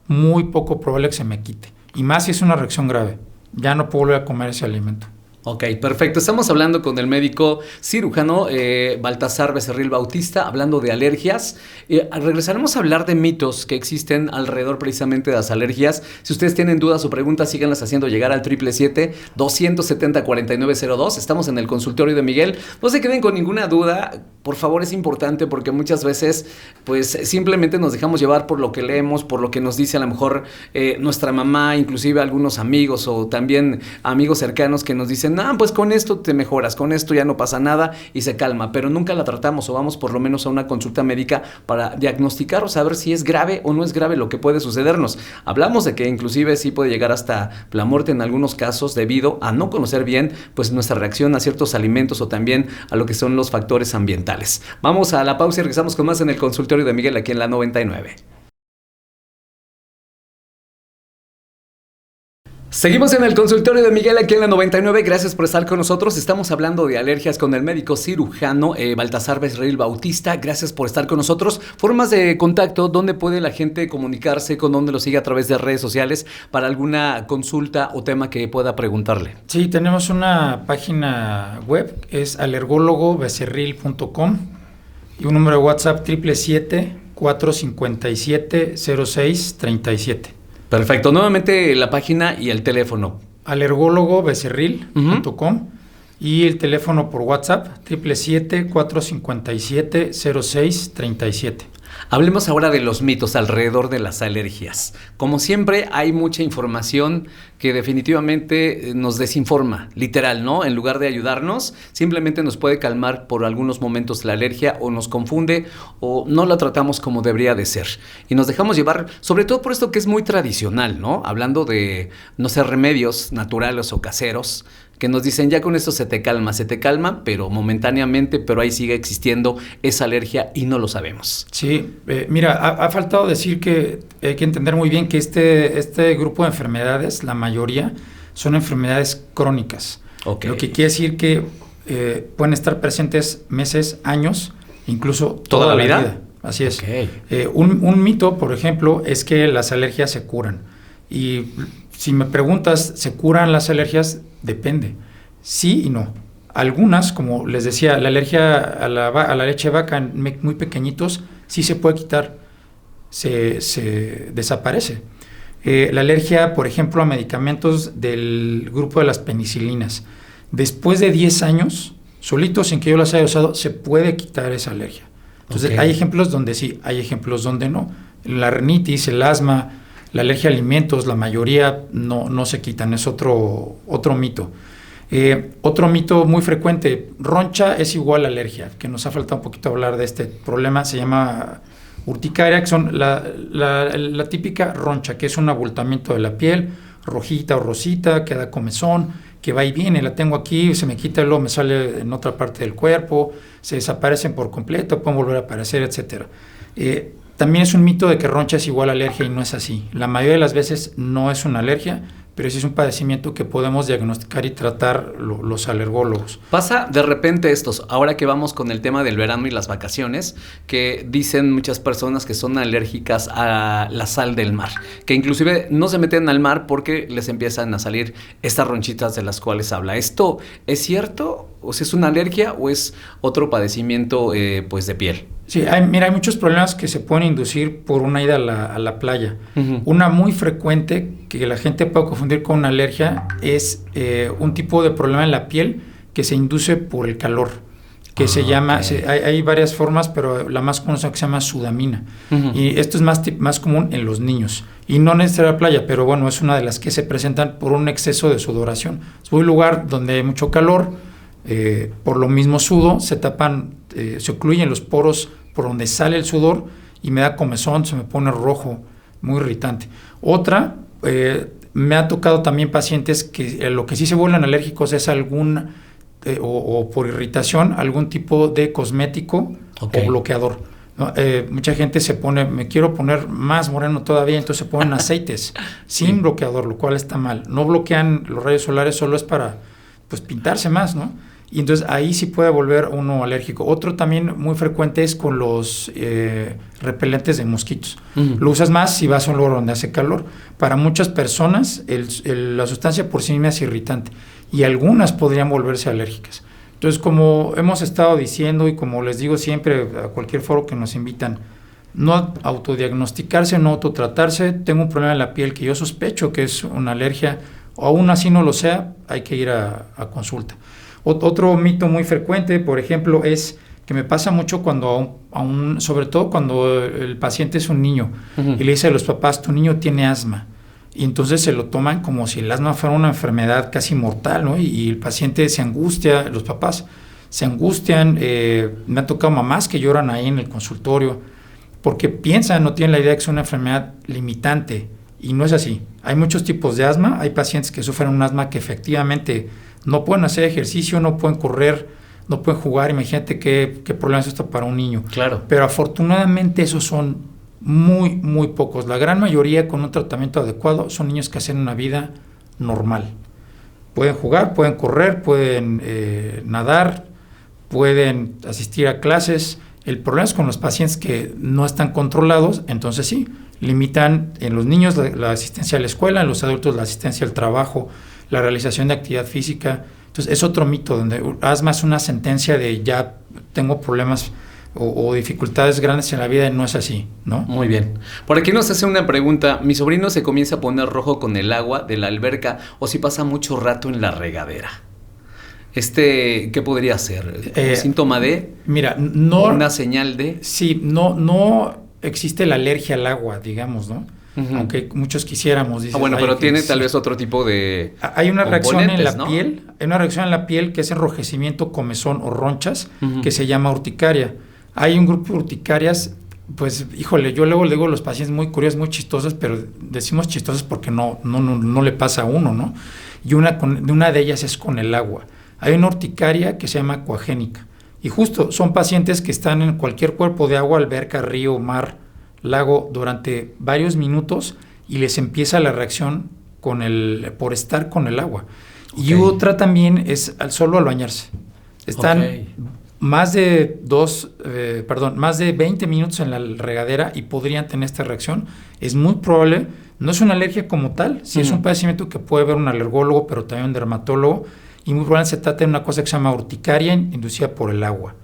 muy poco probable que se me quite. Y más si es una reacción grave. Ya no puedo volver a comer ese alimento. Ok, perfecto. Estamos hablando con el médico cirujano Baltasar Becerril Bautista, hablando de alergias. Regresaremos a hablar de mitos que existen alrededor precisamente de las alergias. Si ustedes tienen dudas o preguntas, síganlas haciendo llegar al 777-270-4902. Estamos en el consultorio de Miguel. No se queden con ninguna duda. Por favor, es importante porque muchas veces pues simplemente nos dejamos llevar por lo que leemos, por lo que nos dice a lo mejor nuestra mamá, inclusive algunos amigos o también amigos cercanos que nos dicen, pues con esto te mejoras, con esto ya no pasa nada y se calma, pero nunca la tratamos o vamos por lo menos a una consulta médica para diagnosticar o saber si es grave o no es grave lo que puede sucedernos. Hablamos de que inclusive sí puede llegar hasta la muerte en algunos casos debido a no conocer bien pues nuestra reacción a ciertos alimentos o también a lo que son los factores ambientales. Vamos a la pausa y regresamos con más en el consultorio de Miguel aquí en la 99. Seguimos en el consultorio de Miguel aquí en la 99, gracias por estar con nosotros. Estamos hablando de alergias con el médico cirujano Baltasar Becerril Bautista, gracias por estar con nosotros. Formas de contacto, ¿dónde puede la gente comunicarse? ¿Con dónde lo sigue a través de redes sociales para alguna consulta o tema que pueda preguntarle? Sí, tenemos una página web, es alergólogobecerril.com y un número de WhatsApp 777-457-0637. Perfecto. Nuevamente la página y el teléfono. alergólogobecerril.com y el teléfono por WhatsApp 777-457-0637. Hablemos ahora de los mitos alrededor de las alergias. Como siempre, hay mucha información que definitivamente nos desinforma, literal, ¿no? En lugar de ayudarnos, simplemente nos puede calmar por algunos momentos la alergia o nos confunde o no la tratamos como debería de ser. Y nos dejamos llevar, sobre todo por esto que es muy tradicional, ¿no? Hablando de, no sé, remedios naturales o caseros, que nos dicen, ya con esto se te calma, pero momentáneamente, pero ahí sigue existiendo esa alergia y no lo sabemos. Sí, mira, ha faltado decir que hay que entender muy bien que este grupo de enfermedades, la mayoría, son enfermedades crónicas. Okay. Lo que quiere decir que pueden estar presentes meses, años, incluso toda la vida. Así es. Okay. Un mito, por ejemplo, es que las alergias se curan. Y si me preguntas, ¿se curan las alergias? Depende. Sí y no. Algunas, como les decía, la alergia a la leche de vaca en muy pequeñitos, sí se puede quitar, se desaparece. La alergia, por ejemplo, a medicamentos del grupo de las penicilinas. Después de 10 años, solitos, sin que yo las haya usado, se puede quitar esa alergia. Entonces, hay ejemplos donde sí, hay ejemplos donde no. La rinitis, el asma, la alergia a alimentos, la mayoría no se quitan, es otro mito. Otro mito muy frecuente, roncha es igual a alergia, que nos ha faltado un poquito hablar de este problema, se llama urticaria, que son la típica roncha, que es un abultamiento de la piel, rojita o rosita, que da comezón, que va y viene, la tengo aquí, se me quita y luego me sale en otra parte del cuerpo, se desaparecen por completo, pueden volver a aparecer, etcétera. También es un mito de que roncha es igual a alergia y no es así. La mayoría de las veces no es una alergia, pero sí es un padecimiento que podemos diagnosticar y tratar los alergólogos. Pasa de repente estos, ahora que vamos con el tema del verano y las vacaciones, que dicen muchas personas que son alérgicas a la sal del mar, que inclusive no se meten al mar porque les empiezan a salir estas ronchitas de las cuales habla. ¿Esto es cierto? ¿O sea, es una alergia o es otro padecimiento pues de piel? Sí, hay muchos problemas que se pueden inducir por una ida a la playa. Uh-huh. Una muy frecuente que la gente puede confundir con una alergia es un tipo de problema en la piel que se induce por el calor, que se llama, okay. Hay varias formas, pero la más conocida que se llama sudamina. Uh-huh. Y esto es más común en los niños. Y no necesariamente la playa, pero bueno, es una de las que se presentan por un exceso de sudoración. Es un lugar donde hay mucho calor, por lo mismo sudo, se tapan, se ocluyen los poros por donde sale el sudor y me da comezón, se me pone rojo, muy irritante. Otra, me ha tocado también pacientes que lo que sí se vuelven alérgicos es algún, o por irritación, algún tipo de cosmético o bloqueador, ¿no? Mucha gente se pone, me quiero poner más moreno todavía, entonces se ponen aceites sin bloqueador, lo cual está mal. No bloquean los rayos solares, solo es para pues pintarse más, ¿no? Y entonces ahí sí puede volver uno alérgico. Otro también muy frecuente es con los repelentes de mosquitos. Lo usas más si vas a un lugar donde hace calor. Para muchas personas la sustancia por sí misma es irritante y algunas podrían volverse alérgicas. Entonces, como hemos estado diciendo y como les digo siempre a cualquier foro que nos invitan, no autodiagnosticarse, no autotratarse. Tengo un problema en la piel que yo sospecho que es una alergia, o aún así no lo sea, hay que ir a consulta. Otro mito muy frecuente, por ejemplo, es que me pasa mucho cuando sobre todo cuando el paciente es un niño y le dice a los papás, tu niño tiene asma. Y entonces se lo toman como si el asma fuera una enfermedad casi mortal, ¿no? Y el paciente se angustia, los papás se angustian. Me ha tocado mamás que lloran ahí en el consultorio porque piensan, no tienen la idea que es una enfermedad limitante. Y no es así. Hay muchos tipos de asma. Hay pacientes que sufren un asma que efectivamente no pueden hacer ejercicio, no pueden correr, no pueden jugar. Imagínate qué problema es esto para un niño. Claro. Pero afortunadamente esos son muy, muy pocos. La gran mayoría con un tratamiento adecuado son niños que hacen una vida normal. Pueden jugar, pueden correr, pueden nadar, pueden asistir a clases. El problema es con los pacientes que no están controlados, entonces sí, limitan en los niños la asistencia a la escuela, en los adultos la asistencia al trabajo, la realización de actividad física. Entonces es otro mito donde asma es una sentencia de ya tengo problemas o dificultades grandes en la vida, y no es así, ¿no? Muy bien. Por aquí nos hace una pregunta. Mi sobrino se comienza a poner rojo con el agua de la alberca o si pasa mucho rato en la regadera. ¿Qué podría ser? ¿Un síntoma de? Mira, no. ¿Una señal de? Sí, no existe la alergia al agua, digamos, ¿no? Aunque muchos quisiéramos. Dices, bueno, pero tiene tal vez otro tipo de. Hay una reacción en la piel. Hay una reacción en la piel que es enrojecimiento, comezón o ronchas, que se llama urticaria. Hay un grupo de urticarias, pues, híjole, yo luego le digo a los pacientes muy curiosas, muy chistosas, pero decimos chistosas porque no le pasa a uno, ¿no? Y una de ellas es con el agua. Hay una urticaria que se llama acuagénica. Y justo son pacientes que están en cualquier cuerpo de agua, alberca, río, mar, lago, durante varios minutos y les empieza la reacción por estar con el agua. Y otra también es solo al bañarse. Están más de 20 minutos en la regadera y podrían tener esta reacción. Es muy probable, no es una alergia como tal, sí es un padecimiento que puede ver un alergólogo, pero también un dermatólogo, y muy probablemente se trata de una cosa que se llama urticaria inducida por el agua.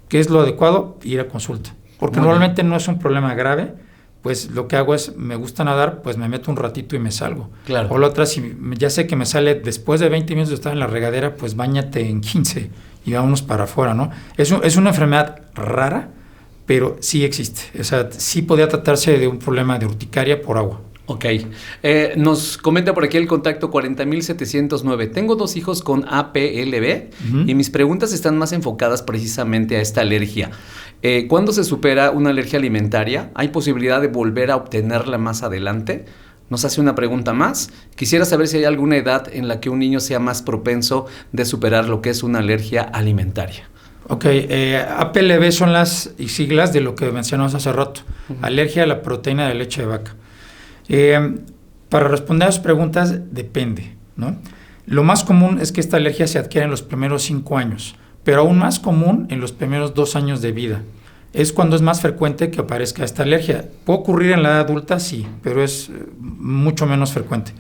¿Qué es lo adecuado? Ir a consulta. Porque normalmente no es un problema grave, pues lo que hago es, me gusta nadar, pues me meto un ratito y me salgo. Claro. O la otra, si ya sé que me sale después de 20 minutos de estar en la regadera, pues báñate en 15 y vámonos para afuera, ¿no? Es una enfermedad rara, pero sí existe. O sea, sí podría tratarse de un problema de urticaria por agua. Ok. Nos comenta por aquí el contacto 40.709. Tengo 2 hijos con APLB y mis preguntas están más enfocadas precisamente a esta alergia. ¿Cuándo se supera una alergia alimentaria? ¿Hay posibilidad de volver a obtenerla más adelante? Nos hace una pregunta más. Quisiera saber si hay alguna edad en la que un niño sea más propenso de superar lo que es una alergia alimentaria. Ok, APLB son las siglas de lo que mencionamos hace rato. Alergia a la proteína de leche de vaca. Para responder a sus preguntas, depende, ¿no? Lo más común es que esta alergia se adquiere en los primeros 5 años, pero aún más común en los primeros 2 años de vida. Es cuando es más frecuente que aparezca esta alergia. ¿Puede ocurrir en la edad adulta? Sí, pero es mucho menos frecuente.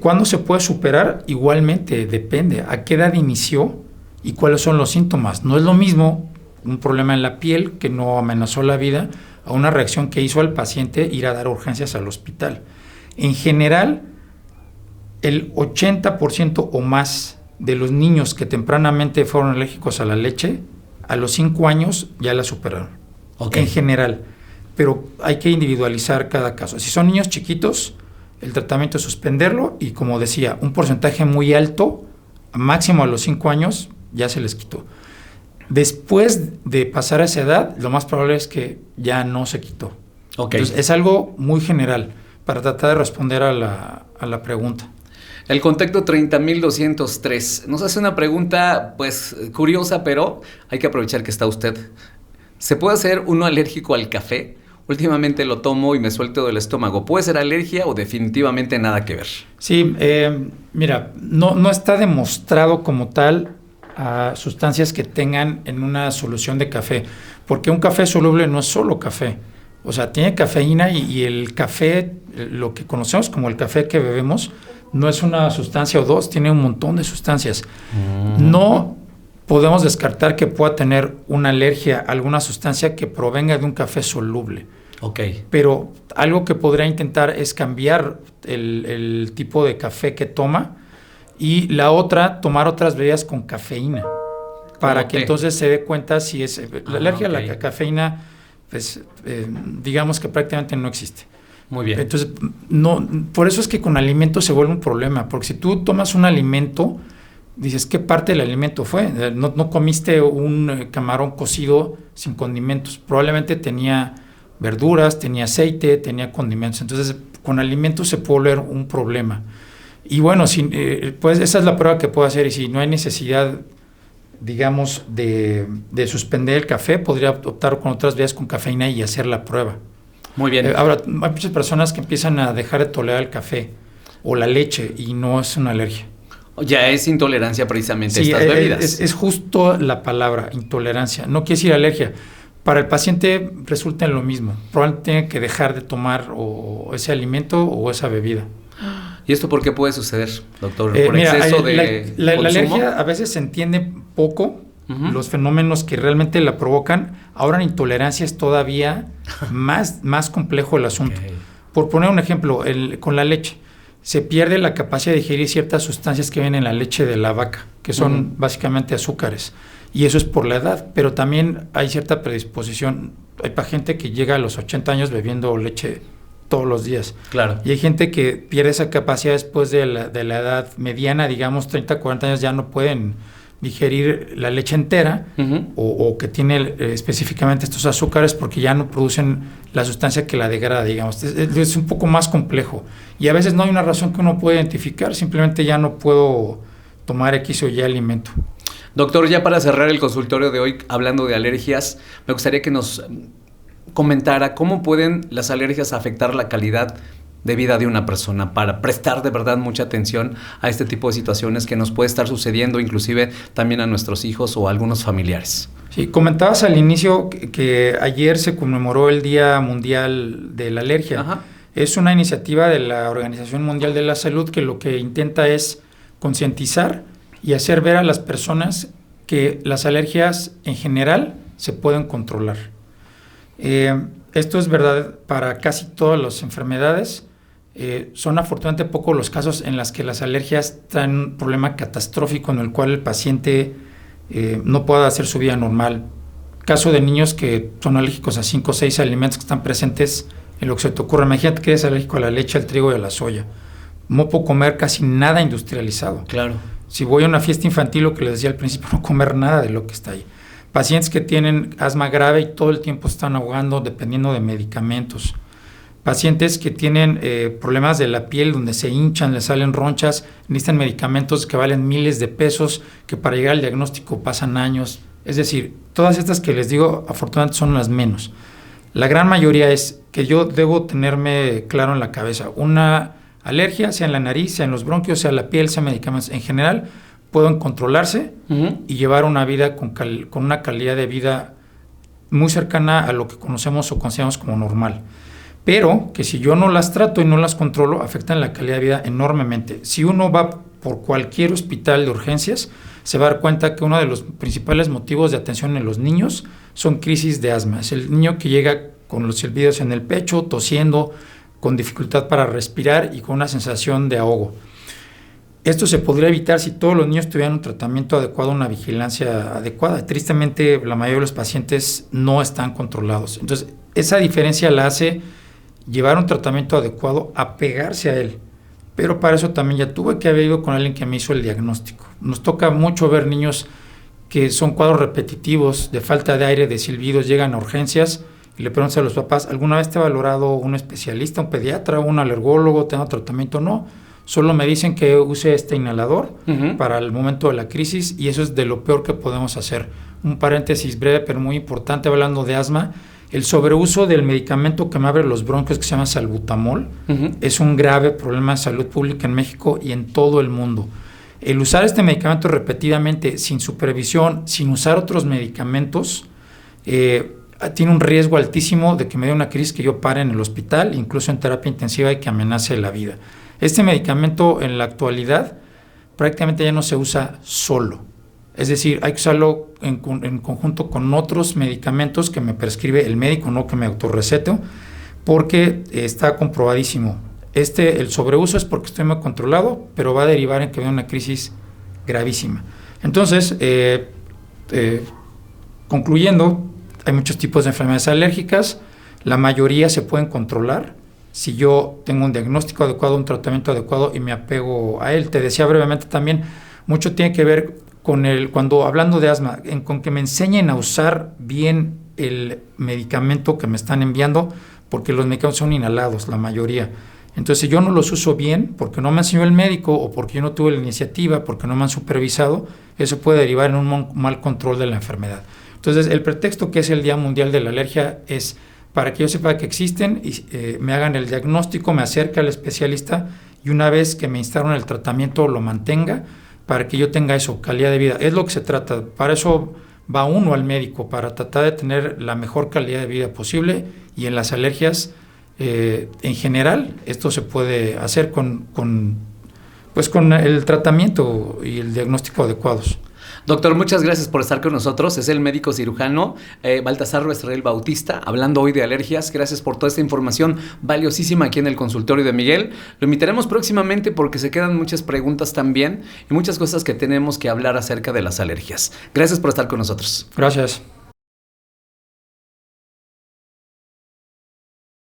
¿Cuándo se puede superar? Igualmente, depende. ¿A qué edad inició y cuáles son los síntomas? No es lo mismo un problema en la piel que no amenazó la vida a una reacción que hizo al paciente ir a dar urgencias al hospital. En general, el 80% o más de los niños que tempranamente fueron alérgicos a la leche, a los 5 años ya la superaron. En general. Pero hay que individualizar cada caso. Si son niños chiquitos, el tratamiento es suspenderlo y, como decía, un porcentaje muy alto, máximo a los 5 años, ya se les quitó. Después de pasar a esa edad, lo más probable es que ya no se quitó. Okay. Entonces, es algo muy general para tratar de responder a la pregunta. El contacto 30.203 nos hace una pregunta, pues, curiosa, pero hay que aprovechar que está usted. ¿Se puede hacer uno alérgico al café? Últimamente lo tomo y me suelto del estómago. ¿Puede ser alergia o definitivamente nada que ver? Sí, mira, no está demostrado como tal a sustancias que tengan en una solución de café, porque un café soluble no es solo café. O sea, tiene cafeína y el café, lo que conocemos como el café que bebemos, no es una sustancia o dos, tiene un montón de sustancias. No podemos descartar que pueda tener una alergia a alguna sustancia que provenga de un café soluble. Okay. Pero algo que podría intentar es cambiar el tipo de café que toma, y la otra, tomar otras bebidas con cafeína, para que entonces se dé cuenta si es la alergia a la cafeína, pues digamos que prácticamente no existe. Muy bien. Entonces, por eso es que con alimentos se vuelve un problema, porque si tú tomas un alimento, dices, ¿qué parte del alimento fue? No comiste un camarón cocido sin condimentos, probablemente tenía verduras, tenía aceite, tenía condimentos. Entonces, con alimentos se puede volver un problema. Y bueno, pues esa es la prueba que puedo hacer, y si no hay necesidad, digamos, de suspender el café, podría optar con otras vías con cafeína y hacer la prueba. Muy bien. Ahora, hay muchas personas que empiezan a dejar de tolerar el café o la leche y no es una alergia. Ya es intolerancia precisamente a Sí, estas bebidas. Es justo la palabra, intolerancia. No quiere decir alergia. Para el paciente resulta en lo mismo. Probablemente tiene que dejar de tomar o ese alimento o esa bebida. ¿Y esto por qué puede suceder, doctor? ¿Por mira, exceso de la consumo? alergia a veces se entiende poco, los fenómenos que realmente la provocan. Ahora en intolerancia es todavía más complejo el asunto. Okay. Por poner un ejemplo, con la leche, se pierde la capacidad de digerir ciertas sustancias que vienen en la leche de la vaca, que son básicamente azúcares, y eso es por la edad, pero también hay cierta predisposición. Hay gente que llega a los 80 años bebiendo leche todos los días. Claro. Y hay gente que pierde esa capacidad después de la edad mediana, digamos 30, 40 años, ya no pueden digerir la leche entera, o que tiene específicamente estos azúcares, porque ya no producen la sustancia que la degrada, digamos. Es un poco más complejo. Y a veces no hay una razón que uno pueda identificar, simplemente ya no puedo tomar X o Y alimento. Doctor, ya para cerrar el consultorio de hoy, hablando de alergias, me gustaría que nos comentara cómo pueden las alergias afectar la calidad de vida de una persona, para prestar de verdad mucha atención a este tipo de situaciones que nos puede estar sucediendo, inclusive también a nuestros hijos o a algunos familiares. Sí, comentabas al inicio que ayer se conmemoró el Día Mundial de la Alergia. Ajá. Es una iniciativa de la Organización Mundial de la Salud que lo que intenta es concientizar y hacer ver a las personas que las alergias en general se pueden controlar. Esto es verdad para casi todas las enfermedades. Son afortunadamente pocos los casos en los que las alergias traen un problema catastrófico en el cual el paciente no pueda hacer su vida normal. Caso de niños que son alérgicos a 5 o 6 alimentos que están presentes en lo que se te ocurra. Imagínate que eres alérgico a la leche, al trigo y a la soya. No puedo comer casi nada industrializado. Claro. Si voy a una fiesta infantil, lo que les decía al principio, no comer nada de lo que está ahí. Pacientes que tienen asma grave y todo el tiempo están ahogando dependiendo de medicamentos. Pacientes que tienen problemas de la piel donde se hinchan, les salen ronchas, necesitan medicamentos que valen miles de pesos, que para llegar al diagnóstico pasan años. Es decir, todas estas que les digo, afortunadamente son las menos. La gran mayoría es que yo debo tenerme claro en la cabeza. Una alergia, sea en la nariz, sea en los bronquios, sea en la piel, sea medicamentos, en general, pueden controlarse y llevar una vida con una calidad de vida muy cercana a lo que conocemos o consideramos como normal. Pero que si yo no las trato y no las controlo, afectan la calidad de vida enormemente. Si uno va por cualquier hospital de urgencias, se va a dar cuenta que uno de los principales motivos de atención en los niños son crisis de asma. Es el niño que llega con los silbidos en el pecho, tosiendo, con dificultad para respirar y con una sensación de ahogo. Esto se podría evitar si todos los niños tuvieran un tratamiento adecuado, una vigilancia adecuada. Tristemente, la mayoría de los pacientes no están controlados. Entonces, esa diferencia la hace llevar un tratamiento adecuado, apegarse a él. Pero para eso también ya tuve que haber ido con alguien que me hizo el diagnóstico. Nos toca mucho ver niños que son cuadros repetitivos de falta de aire, de silbidos, llegan a urgencias y le preguntas a los papás, ¿alguna vez te ha valorado un especialista, un pediatra, un alergólogo, te ha dado tratamiento? No, solo me dicen que use este inhalador para el momento de la crisis y eso es de lo peor que podemos hacer. Un paréntesis breve pero muy importante hablando de asma. El sobreuso del medicamento que me abre los bronquios, que se llama salbutamol, es un grave problema de salud pública en México y en todo el mundo. El usar este medicamento repetidamente, sin supervisión, sin usar otros medicamentos, tiene un riesgo altísimo de que me dé una crisis que yo pare en el hospital, incluso en terapia intensiva y que amenace la vida. Este medicamento en la actualidad prácticamente ya no se usa solo. Es decir, hay que usarlo en conjunto con otros medicamentos que me prescribe el médico, no que me autorreceto, porque está comprobadísimo. El sobreuso es porque estoy muy controlado, pero va a derivar en que venga una crisis gravísima. Entonces, concluyendo, hay muchos tipos de enfermedades alérgicas, la mayoría se pueden controlar si yo tengo un diagnóstico adecuado, un tratamiento adecuado y me apego a él. Te decía brevemente también, mucho tiene que ver cuando hablando de asma, con que me enseñen a usar bien el medicamento que me están enviando, porque los medicamentos son inhalados, la mayoría. Entonces, si yo no los uso bien, porque no me enseñó el médico, o porque yo no tuve la iniciativa, porque no me han supervisado, eso puede derivar en un mal control de la enfermedad. Entonces, el pretexto que es el Día Mundial de la Alergia es para que yo sepa que existen y me hagan el diagnóstico, me acerque al especialista y una vez que me instaron el tratamiento lo mantenga, para que yo tenga eso, calidad de vida. Es lo que se trata. Para eso va uno al médico, para tratar de tener la mejor calidad de vida posible y en las alergias en general esto se puede hacer con el tratamiento y el diagnóstico adecuados. Doctor, muchas gracias por estar con nosotros. Es el médico cirujano Baltasar Ruestrel Bautista, hablando hoy de alergias. Gracias por toda esta información valiosísima aquí en el consultorio de Miguel. Lo invitaremos próximamente porque se quedan muchas preguntas también y muchas cosas que tenemos que hablar acerca de las alergias. Gracias por estar con nosotros. Gracias.